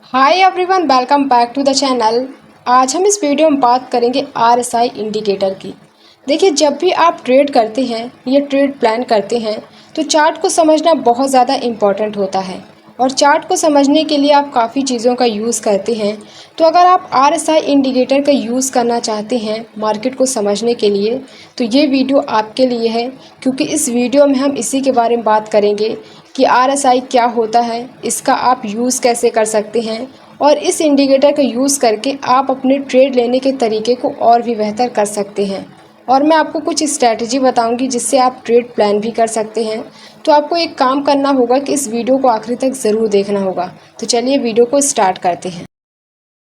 Hi everyone, welcome back to the channel. आज हम इस वीडियो में बात करेंगे आरएसआई इंडिकेटर की। देखिए, जब भी आप ट्रेड करते हैं या ट्रेड प्लान करते हैं तो चार्ट को समझना बहुत ज़्यादा इम्पॉर्टेंट होता है और चार्ट को समझने के लिए आप काफ़ी चीज़ों का यूज़ करते हैं। तो अगर आप आरएसआई इंडिकेटर का यूज़ करना चाहते हैं मार्केट को समझने के लिए तो ये वीडियो आपके लिए है, क्योंकि इस वीडियो में हम इसी के बारे में बात करेंगे कि आरएसआई क्या होता है, इसका आप यूज़ कैसे कर सकते हैं और इस इंडिकेटर का यूज़ करके आप अपने ट्रेड लेने के तरीके को और भी बेहतर कर सकते हैं। और मैं आपको कुछ स्ट्रैटेजी बताऊंगी जिससे आप ट्रेड प्लान भी कर सकते हैं। तो आपको एक काम करना होगा कि इस वीडियो को आखिरी तक ज़रूर देखना होगा। तो चलिए वीडियो को स्टार्ट करते हैं।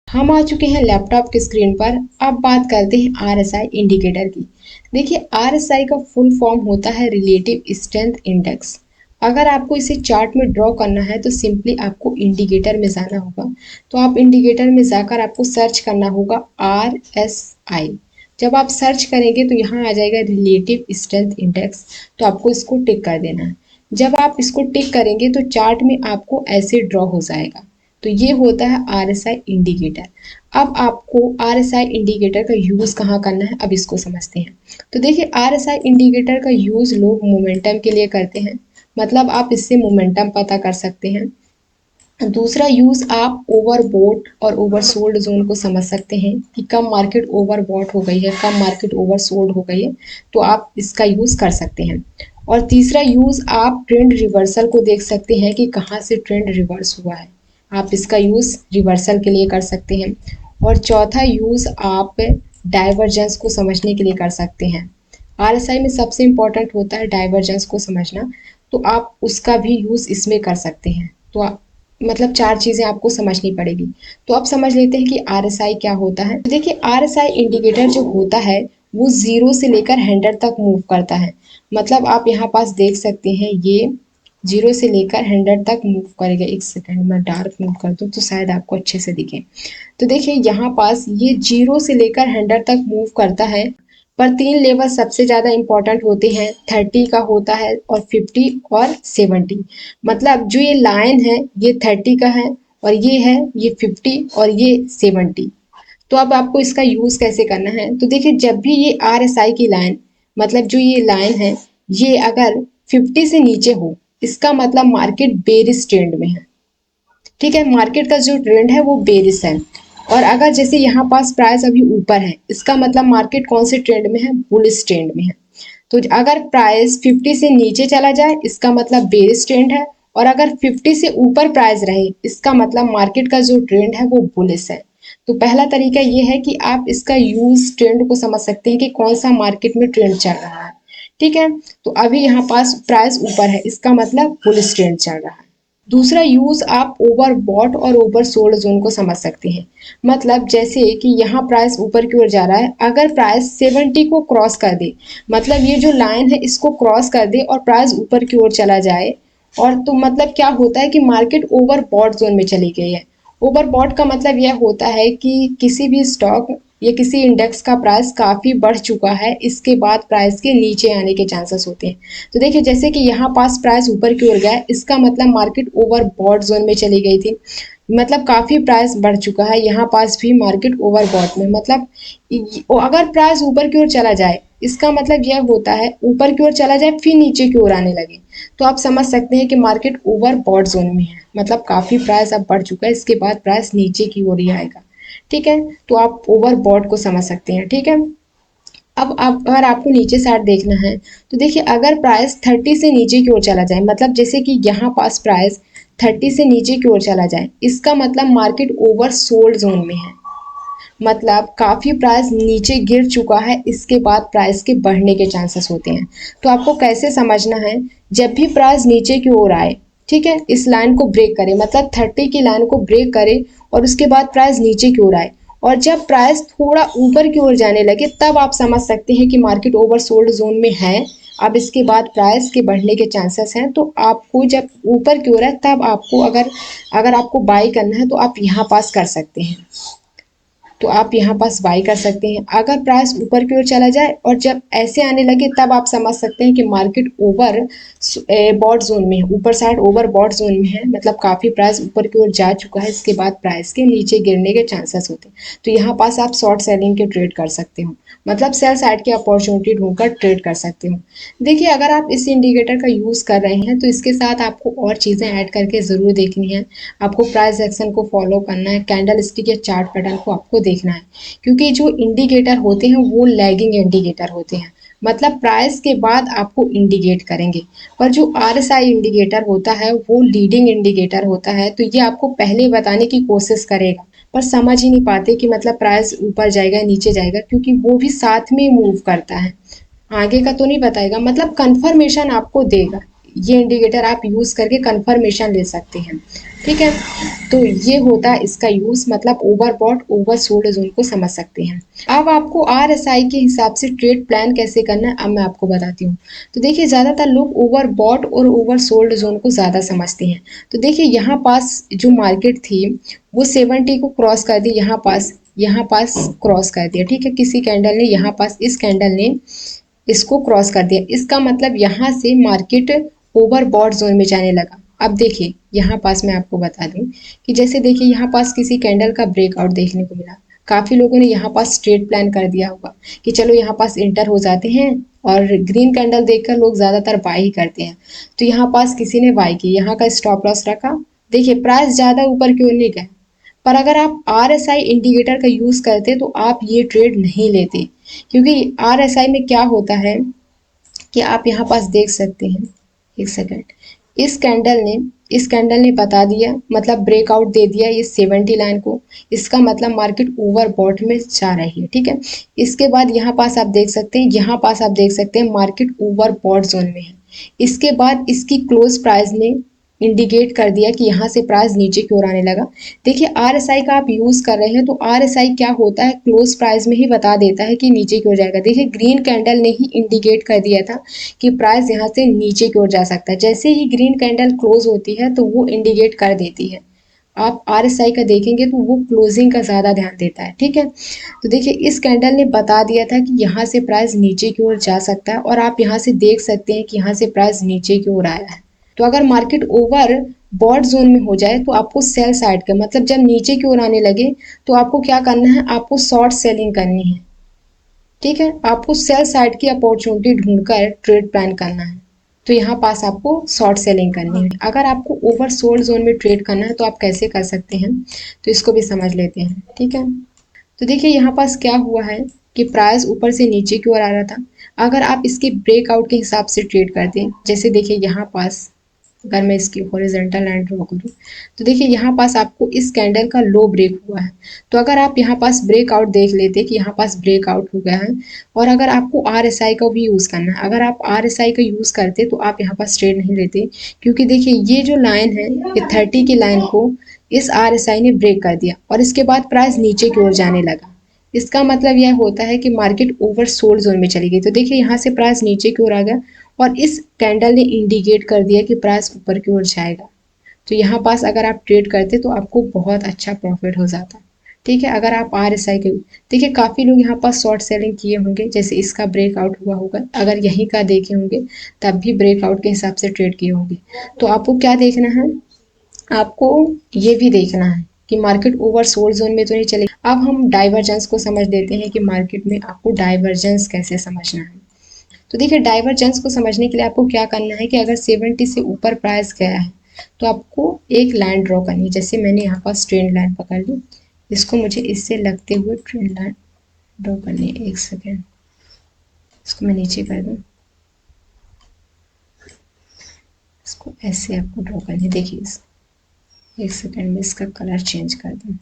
हम आ चुके हैं लैपटॉप की स्क्रीन पर। अब बात करते हैं आरएसआई इंडिकेटर की। देखिए, आरएसआई का फुल फॉर्म होता है रिलेटिव स्ट्रेंथ इंडेक्स। अगर आपको इसे चार्ट में ड्रॉ करना है तो सिंपली आपको इंडिकेटर में जाना होगा। तो आप इंडिकेटर में जाकर आपको सर्च करना होगा आरएसआई। जब आप सर्च करेंगे तो यहाँ आ जाएगा रिलेटिव स्ट्रेंथ इंडेक्स। तो आपको इसको टिक कर देना है। जब आप इसको टिक करेंगे तो चार्ट में आपको ऐसे ड्रॉ हो जाएगा। तो ये होता है आरएसआई इंडिकेटर। अब आपको आरएसआई इंडिकेटर का यूज़ कहाँ करना है, अब इसको समझते हैं। तो देखिए, आरएसआई इंडिकेटर का यूज़ लोग मोमेंटम के लिए करते हैं, मतलब आप इससे मोमेंटम पता कर सकते हैं। दूसरा यूज़ आप ओवरबॉट और ओवरसोल्ड जोन को समझ सकते हैं कि कब मार्केट ओवरबॉट हो गई है, कब मार्केट ओवरसोल्ड हो गई है, तो आप इसका यूज़ कर सकते हैं। और तीसरा यूज़ आप ट्रेंड रिवर्सल को देख सकते हैं कि कहाँ से ट्रेंड रिवर्स हुआ है, आप इसका यूज़ रिवर्सल के लिए कर सकते हैं। और चौथा यूज़ आप डाइवर्जेंस को समझने के लिए कर सकते हैं। आरएसआई में सबसे इम्पोर्टेंट होता है डाइवर्जेंस को समझना, तो आप उसका भी यूज़ इसमें कर सकते हैं। तो आप मतलब चार चीज़ें आपको समझनी पड़ेगी। तो अब समझ लेते हैं कि आरएसआई क्या होता है। तो देखिए, आरएसआई इंडिकेटर जो होता है वो 0 से लेकर 100 तक मूव करता है। मतलब आप यहाँ पास देख सकते हैं, ये 0 से लेकर 100 तक मूव करेगा। एक सेकंड मैं डार्क मूव कर दूँ तो शायद आपको अच्छे से दिखे। तो देखिए, यहाँ पास ये 0 से लेकर 100 तक मूव करता है। पर 3 लेवल सबसे ज़्यादा इम्पोर्टेंट होते हैं, 30 का होता है और 50 और 70। मतलब जो ये लाइन है ये 30 का है और ये है ये 50 और ये 70। तो अब आपको इसका यूज़ कैसे करना है। तो देखिए, जब भी ये आरएसआई की लाइन, मतलब जो ये लाइन है, ये अगर 50 से नीचे हो, इसका मतलब मार्केट बेरिश ट्रेंड में है। ठीक है, मार्केट का जो ट्रेंड है वो बेरिश है। और अगर जैसे यहाँ पास प्राइस अभी ऊपर है, इसका मतलब मार्केट कौन से ट्रेंड में है, बुलिश ट्रेंड में है। तो अगर प्राइस 50 से नीचे चला जाए इसका मतलब बेरिश ट्रेंड है, और अगर 50 से ऊपर प्राइस रहे इसका मतलब मार्केट का जो ट्रेंड है वो बुलिश है। तो पहला तरीका ये है कि आप इसका यूज ट्रेंड को समझ सकते हैं कि कौन सा मार्केट में ट्रेंड चल रहा है। ठीक है, तो अभी यहाँ पास प्राइस ऊपर है, इसका मतलब बुलिश ट्रेंड चल रहा है। दूसरा यूज आप ओवरबॉट और ओवर सोल्ड जोन को समझ सकते हैं। मतलब जैसे कि यहाँ प्राइस ऊपर की ओर जा रहा है, अगर प्राइस 70 को क्रॉस कर दे, मतलब ये जो लाइन है इसको क्रॉस कर दे और प्राइस ऊपर की ओर चला जाए, और तो मतलब क्या होता है कि मार्केट ओवरबॉट जोन में चली गई है। ओवरबॉट का मतलब यह होता है कि किसी भी स्टॉक या किसी इंडेक्स का प्राइस काफ़ी बढ़ चुका है, इसके बाद प्राइस के नीचे आने के चांसेस होते हैं। तो देखिए, जैसे कि यहाँ पास प्राइस ऊपर की ओर गया, इसका मतलब मार्केट ओवरबॉट जोन में चली गई थी, मतलब काफ़ी प्राइस बढ़ चुका है। यहाँ पास भी मार्केट ओवरबॉट में, मतलब अगर प्राइस ऊपर की ओर चला जाए इसका मतलब यह होता है ऊपर की ओर चला जाए फिर नीचे की ओर आने लगे, तो आप समझ सकते हैं कि मार्केट ओवरबॉट जोन में है, मतलब काफ़ी प्राइस अब बढ़ चुका है, इसके बाद प्राइस नीचे की ओर ही आएगा। ठीक है, तो आप ओवरबॉट को समझ सकते हैं। ठीक है, अब आप अगर आपको नीचे साइड देखना है तो देखिए, अगर प्राइस 30 से नीचे की ओर चला जाए, मतलब जैसे कि यहाँ पास प्राइस 30 से नीचे की ओर चला जाए, इसका मतलब मार्केट ओवर सोल्ड जोन में है, मतलब काफ़ी प्राइस नीचे गिर चुका है, इसके बाद प्राइस के बढ़ने के चांसेस होते हैं। तो आपको कैसे समझना है, जब भी प्राइस नीचे की ओर आए, ठीक है, इस लाइन को ब्रेक करे, मतलब 30 की लाइन को ब्रेक करे और उसके बाद प्राइस नीचे की ओर आए, और जब प्राइस थोड़ा ऊपर की ओर जाने लगे तब आप समझ सकते हैं कि मार्केट ओवरसोल्ड जोन में है। अब इसके बाद प्राइस के बढ़ने के चांसेस हैं, तो आपको जब ऊपर की ओर है तब आपको अगर अगर आपको बाई करना है तो आप यहाँ पास कर सकते हैं। तो आप यहाँ पास बाई कर सकते हैं। अगर प्राइस ऊपर की ओर चला जाए और जब ऐसे आने लगे तब आप समझ सकते हैं कि मार्केट ओवर बॉट जोन में है, ऊपर साइड ओवर बॉट जोन में है, मतलब काफ़ी प्राइस ऊपर की ओर जा चुका है। इसके बाद प्राइस के नीचे गिरने के चांसेस होते हैं। तो यहाँ पास आप शॉर्ट सेलिंग के ट्रेड कर सकते हो, मतलब सेल साइड की अपॉर्चुनिटी ढूंढकर ट्रेड कर सकते हो। देखिए अगर आप इस इंडिकेटर का यूज़ कर रहे हैं तो इसके साथ आपको और चीज़ें ऐड करके ज़रूर देखनी है। आपको प्राइस एक्शन को फॉलो करना है, कैंडल स्टिक या चार्ट पैटर्न को आपको देखना है, क्योंकि जो इंडिकेटर होते हैं वो लैगिंग इंडिकेटर होते हैं, मतलब प्राइस के बाद आपको इंडिकेट करेंगे। पर जो आरएसआई इंडिकेटर होता है वो लीडिंग इंडिकेटर होता है, तो ये आपको पहले बताने की कोशिश करेगा पर समझ ही नहीं पाते कि मतलब प्राइस ऊपर जाएगा नीचे जाएगा, क्योंकि वो भी साथ में मूव करता है, आगे का तो नहीं बताएगा, मतलब कंफर्मेशन आपको देगा। ये इंडिकेटर आप यूज़ करके कंफर्मेशन ले सकते हैं, ठीक है। तो ये होता है इसका यूज़, मतलब ओवरबॉट ओवर सोल्ड जोन को समझ सकते हैं। अब आपको आरएसआई के हिसाब से ट्रेड प्लान कैसे करना है अब मैं आपको बताती हूँ। तो देखिए ज़्यादातर लोग ओवरबॉट और ओवर सोल्ड जोन को ज़्यादा समझते हैं। तो देखिए यहाँ पास जो मार्केट थी वो 70 को क्रॉस कर दी, यहाँ पास क्रॉस कर दिया, ठीक है। किसी कैंडल ने यहाँ पास, इस कैंडल ने इसको क्रॉस कर दिया, इसका मतलब यहाँ से मार्केट ओवरबॉट जोन में जाने लगा। अब देखिए यहाँ पास मैं आपको बता दूं कि जैसे देखिए यहाँ पास किसी कैंडल का ब्रेकआउट देखने को मिला, काफ़ी लोगों ने यहाँ पास ट्रेड प्लान कर दिया होगा कि चलो यहाँ पास इंटर हो जाते हैं, और ग्रीन कैंडल देखकर लोग ज़्यादातर बाई ही करते हैं। तो यहाँ पास किसी ने बाई की, यहाँ का स्टॉप लॉस रखा, देखिए प्राइस ज़्यादा ऊपर क्यों नहीं गया। पर अगर आप आरएसआई इंडिकेटर का यूज़ करते तो आप ये ट्रेड नहीं लेते, क्योंकि आरएसआई में क्या होता है कि आप यहाँ पास देख सकते हैं, एक सेकंड, इस कैंडल ने इस कैंडल ने बता दिया, मतलब ब्रेकआउट दे दिया ये 70 लाइन को, इसका मतलब मार्केट ओवरबॉट में जा रही है, ठीक है। इसके बाद यहाँ पास आप देख सकते हैं, यहाँ पास आप देख सकते हैं मार्केट ओवरबॉट जोन में है। इसके बाद इसकी क्लोज प्राइस ने इंडिकेट कर दिया कि यहाँ से प्राइस नीचे की ओर आने लगा। देखिए आरएसआई का आप यूज़ कर रहे हैं तो आरएसआई क्या होता है, क्लोज प्राइस में ही बता देता है कि नीचे की ओर जाएगा। देखिए ग्रीन कैंडल ने ही इंडिकेट कर दिया था कि प्राइस यहाँ से नीचे की ओर जा सकता है। जैसे ही ग्रीन कैंडल क्लोज होती है तो वो इंडिकेट कर देती है। आप आरएसआई का देखेंगे तो वो क्लोजिंग का ज़्यादा ध्यान देता है, ठीक है। तो देखिए इस कैंडल ने बता दिया था कि यहाँ से प्राइस नीचे की ओर जा सकता है, और आप यहाँ से देख सकते हैं कि यहाँ से प्राइस नीचे की ओर आया है। तो अगर मार्केट ओवर बॉट जोन में हो जाए तो आपको सेल साइड का, मतलब जब नीचे की ओर आने लगे तो आपको क्या करना है, आपको शॉर्ट सेलिंग करनी है, ठीक है। आपको सेल साइड की अपॉर्चुनिटी ढूंढकर ट्रेड प्लान करना है। तो यहाँ पास आपको शॉर्ट सेलिंग करनी है। अगर आपको ओवर सोल्ड जोन में ट्रेड करना है तो आप कैसे कर सकते हैं, तो इसको भी समझ लेते हैं, ठीक है। तो देखिए यहाँ पास क्या हुआ है कि प्राइस ऊपर से नीचे की ओर आ रहा था। अगर आप इसके ब्रेकआउट के हिसाब से ट्रेड करते हैं, जैसे देखिए यहाँ पास अगर मैं इसकी हॉरिजॉन्टल लाइन ड्रॉ करूँ तो देखिए यहाँ पास आपको इस कैंडल का लो ब्रेक हुआ है। तो अगर आप यहाँ पास ब्रेकआउट देख लेते कि यहाँ पास ब्रेकआउट हो गया है, और अगर आपको आरएसआई का भी यूज़ करना है, अगर आप आरएसआई का यूज़ करते तो आप यहाँ पास ट्रेड नहीं लेते, क्योंकि देखिए ये जो लाइन है ये 30 की लाइन को इस आरएसआई ने ब्रेक कर दिया और इसके बाद प्राइस नीचे की ओर जाने लगा। इसका मतलब यह होता है कि मार्केट ओवर सोल्ड जोन में चली गई। तो देखिए यहाँ से प्राइस नीचे की ओर आ गया और इस कैंडल ने इंडिकेट कर दिया कि प्राइस ऊपर की ओर जाएगा। तो यहाँ पास अगर आप ट्रेड करते तो आपको बहुत अच्छा प्रॉफिट हो जाता, ठीक है। अगर आप आरएसआई के, देखिए काफ़ी लोग यहाँ पास शॉर्ट सेलिंग किए होंगे, जैसे इसका ब्रेकआउट हुआ होगा, अगर यहीं का देखे होंगे तब भी ब्रेकआउट के हिसाब से ट्रेड किए होंगे। तो आपको क्या देखना है, आपको ये भी देखना है कि मार्केट ओवर सोल्ड जोन में तो नहीं चलेगी। अब हम डाइवर्जेंस को समझ लेते हैं कि मार्केट में आपको डाइवर्जेंस कैसे समझना है। तो देखिए डाइवर्जेंस को समझने के लिए आपको क्या करना है कि अगर 70 से ऊपर प्राइस गया है तो आपको एक लाइन ड्रॉ करनी है। जैसे मैंने यहाँ पास ट्रेंड लाइन पकड़ ली, इसको मुझे इससे लगते हुए ट्रेंड लाइन ड्रॉ करनी है। एक सेकेंड, इसको मैं नीचे कर दूँ, इसको ऐसे आपको ड्रॉ करनी है। देखिए एक सेकेंड में इसका कलर चेंज कर दूँ,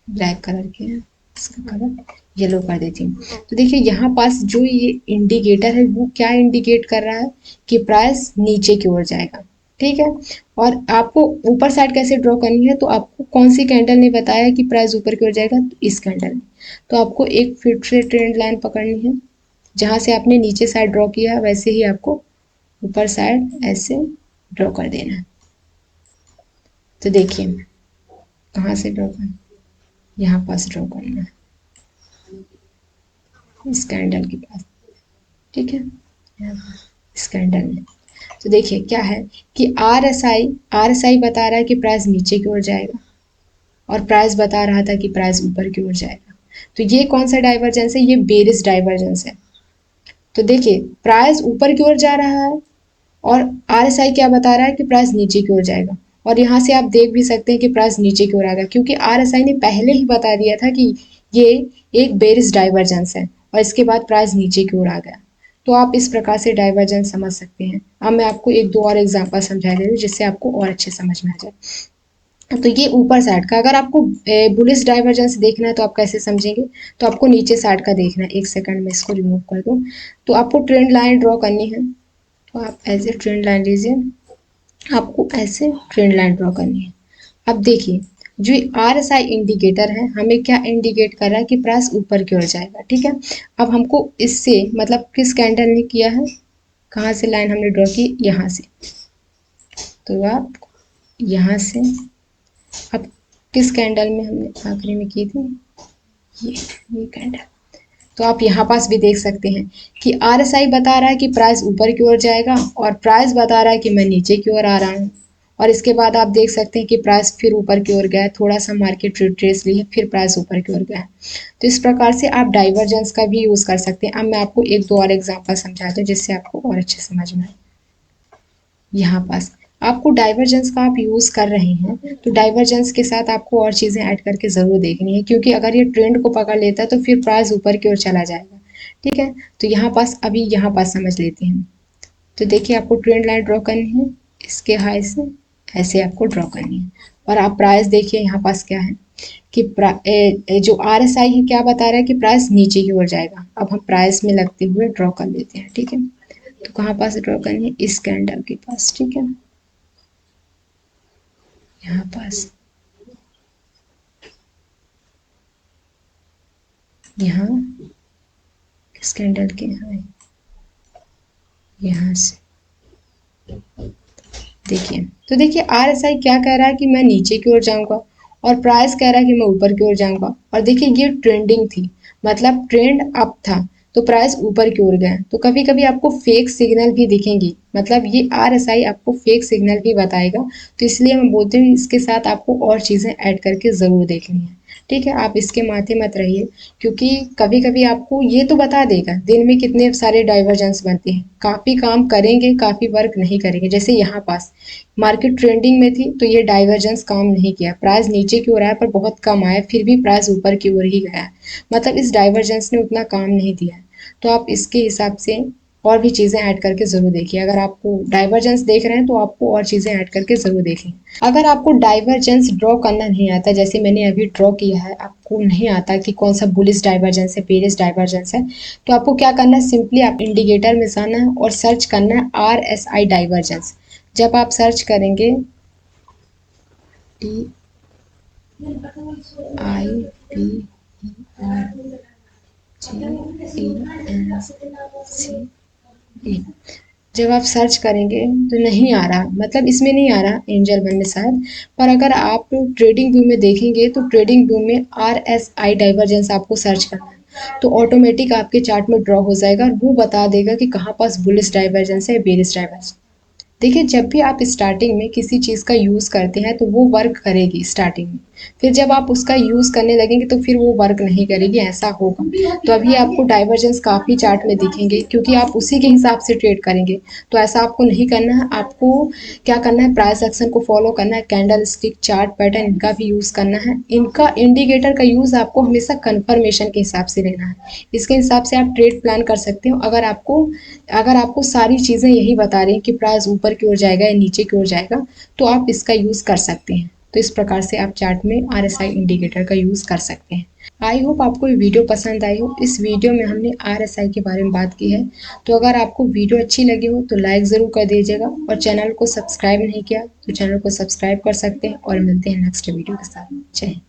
ब्लैक कलर के हैं, इसका कलर येलो कर देती हूँ। तो देखिए यहाँ पास जो ये इंडिकेटर है वो क्या इंडिकेट कर रहा है कि प्राइस नीचे की ओर जाएगा, ठीक है। और आपको ऊपर साइड कैसे ड्रॉ करनी है, तो आपको कौन सी कैंडल ने बताया कि प्राइस ऊपर की ओर जाएगा, तो इस कैंडल ने। तो आपको एक फिर से ट्रेंड लाइन पकड़नी है, जहाँ से आपने नीचे साइड ड्रॉ किया है वैसे ही आपको ऊपर साइड ऐसे ड्रॉ कर देना है। तो देखिए कहाँ से ड्रॉ करना, यहाँ पास ड्रॉ करना है, इस कैंडल के पास, ठीक है, इस कैंडल में। तो देखिए क्या है कि आर एस आई बता रहा है कि प्राइस नीचे की ओर जाएगा और प्राइस बता रहा था कि प्राइस ऊपर की ओर जाएगा। तो ये कौन सा डाइवर्जेंस है, ये बेरिस डाइवर्जेंस है। तो देखिए प्राइस ऊपर की ओर जा रहा है और आरएसआई क्या बता रहा है कि प्राइस नीचे की ओर जाएगा। और यहाँ से आप देख भी सकते हैं कि प्राइस नीचे की ओर आ गया, क्योंकि आरएसआई ने पहले ही बता दिया था कि ये एक बेरिस डाइवर्जेंस है और इसके बाद प्राइस नीचे की ओर आ गया। तो आप इस प्रकार से डाइवर्जेंस समझ सकते हैं। अब मैं आपको एक दो और एग्जांपल समझा दे रही हूँ जिससे आपको और अच्छे समझ में आ जाए। तो ये ऊपर साइड का, अगर आपको बुलिश डाइवर्जेंस देखना है तो आप कैसे समझेंगे, तो आपको नीचे साइड का देखना है। एक सेकंड में इसको रिमूव कर दूँ। तो आपको ट्रेंड लाइन ड्रॉ करनी है, तो आप ऐसे ट्रेंड लाइन लीजिए, आपको ऐसे ट्रेंड लाइन ड्रॉ करनी है। अब देखिए जो आरएसआई इंडिकेटर है हमें क्या इंडिकेट कर रहा है कि प्राइस ऊपर की ओर जाएगा, ठीक है। अब हमको इससे मतलब किस कैंडल ने किया है, कहाँ से लाइन हमने ड्रॉ की, यहाँ से। तो आप यहाँ से, अब किस कैंडल में हमने आखिरी में की थी, ये कैंडल। तो आप यहाँ पास भी देख सकते हैं कि आरएसआई बता रहा है कि प्राइस ऊपर की ओर जाएगा और प्राइस बता रहा है कि मैं नीचे की ओर आ रहा हूँ। और इसके बाद आप देख सकते हैं कि प्राइस फिर ऊपर की ओर गया, थोड़ा सा मार्केट रिट्रेस ली है, फिर प्राइस ऊपर की ओर गया। तो इस प्रकार से आप डाइवर्जेंस का भी यूज़ कर सकते हैं। अब मैं आपको एक दो और एग्जाम्पल समझाती हूँ जिससे आपको और अच्छे समझ में आए। यहाँ पास आपको डाइवर्जेंस का आप यूज़ कर रहे हैं तो डाइवर्जेंस के साथ आपको और चीज़ें ऐड करके ज़रूर देखनी है, क्योंकि अगर ये ट्रेंड को पकड़ लेता है तो फिर प्राइस ऊपर की ओर चला जाएगा, ठीक है। तो यहाँ पास अभी यहाँ पास समझ लेते हैं। तो देखिए आपको ट्रेंड लाइन ड्रॉ करनी है, इसके हाई से ऐसे आपको ड्रॉ करनी है। और आप प्राइस देखिए यहाँ पास क्या है कि जो आरएसआई है क्या बता रहा है कि प्राइस नीचे की ओर जाएगा। अब हम प्राइस में लगते हुए ड्रॉ कर लेते हैं, ठीक है। तो कहाँ पास ड्रॉ करनी है, इस कैंडल के पास, ठीक है, यहाँ पास, यहाँ इस कैंडल के यहाँ से देखिए। तो देखिए आरएसआई क्या कह रहा है कि मैं नीचे की ओर जाऊंगा और प्राइस कह रहा है कि मैं ऊपर की ओर जाऊंगा। और देखिए ये ट्रेंडिंग थी, मतलब ट्रेंड अप था तो प्राइस ऊपर की ओर गया। तो कभी कभी आपको फेक सिग्नल भी दिखेंगी, मतलब ये आरएसआई आपको फेक सिग्नल भी बताएगा। तो इसलिए मैं बोलती हूँ इसके साथ आपको और चीज़ें ऐड करके ज़रूर देखनी है, ठीक है। आप इसके माथे मत रहिए, क्योंकि कभी कभी आपको ये तो बता देगा दिन में कितने सारे डाइवर्जेंस बनते हैं, काफ़ी काम करेंगे काफ़ी वर्क नहीं करेंगे। जैसे यहाँ पास मार्केट ट्रेंडिंग में थी तो ये डाइवर्जेंस काम नहीं किया, प्राइस नीचे की ओर आया पर बहुत कम आया, फिर भी प्राइस ऊपर की ओर ही गया, मतलब इस डाइवर्जेंस ने उतना काम नहीं दिया। तो आप इसके हिसाब से और भी चीज़ें ऐड करके ज़रूर देखिए। अगर आपको डाइवर्जेंस देख रहे हैं तो आपको और चीज़ें ऐड करके ज़रूर देखें। अगर आपको डाइवर्जेंस ड्रॉ करना नहीं आता, जैसे मैंने अभी ड्रॉ किया है, आपको नहीं आता कि कौन सा बुलिश डाइवर्जेंस है बेरिश डाइवर्जेंस है, तो आपको क्या करना है, सिंपली आप इंडिकेटर में जाना है और सर्च करना है आरएसआई डाइवर्जेंस। जब आप सर्च करेंगे DIPERGENC, जब आप सर्च करेंगे तो नहीं आ रहा, मतलब इसमें नहीं आ रहा एंजल वन में शायद। पर अगर आप ट्रेडिंग व्यू में देखेंगे तो ट्रेडिंग व्यू में आरएसआई डाइवर्जेंस आपको सर्च करना है तो ऑटोमेटिक आपके चार्ट में ड्रॉ हो जाएगा और वो बता देगा कि कहाँ पास बुलिश डाइवर्जेंस है बेरिश डाइवर्जेंस। देखिए जब भी आप स्टार्टिंग में किसी चीज़ का यूज़ करते हैं तो वो वर्क करेगी स्टार्टिंग में, फिर जब आप उसका यूज़ करने लगेंगे तो फिर वो वर्क नहीं करेगी, ऐसा होगा। तो अभी आपको डाइवर्जेंस काफ़ी चार्ट में दिखेंगे क्योंकि आप उसी के हिसाब से ट्रेड करेंगे। तो ऐसा आपको नहीं करना है, आपको क्या करना है, प्राइस एक्शन को फॉलो करना है, कैंडल स्टिक चार्ट पैटर्न इनका भी यूज़ करना है। इनका इंडिकेटर का यूज़ आपको हमेशा कन्फर्मेशन के हिसाब से लेना है, इसके हिसाब से आप ट्रेड प्लान कर सकते हो। अगर आपको सारी चीज़ें यही बता रही हैं कि प्राइस ऊपर की ओर जाएगा या नीचे की ओर जाएगा तो आप इसका यूज़ कर सकते हैं। तो इस प्रकार से आप चार्ट में आरएसआई इंडिकेटर का यूज़ कर सकते हैं। आई होप आपको ये वीडियो पसंद आई हो। इस वीडियो में हमने आरएसआई के बारे में बात की है। तो अगर आपको वीडियो अच्छी लगी हो तो लाइक ज़रूर कर दीजिएगा और चैनल को सब्सक्राइब नहीं किया तो चैनल को सब्सक्राइब कर सकते हैं। और मिलते हैं नेक्स्ट वीडियो के साथ। जय हिंद।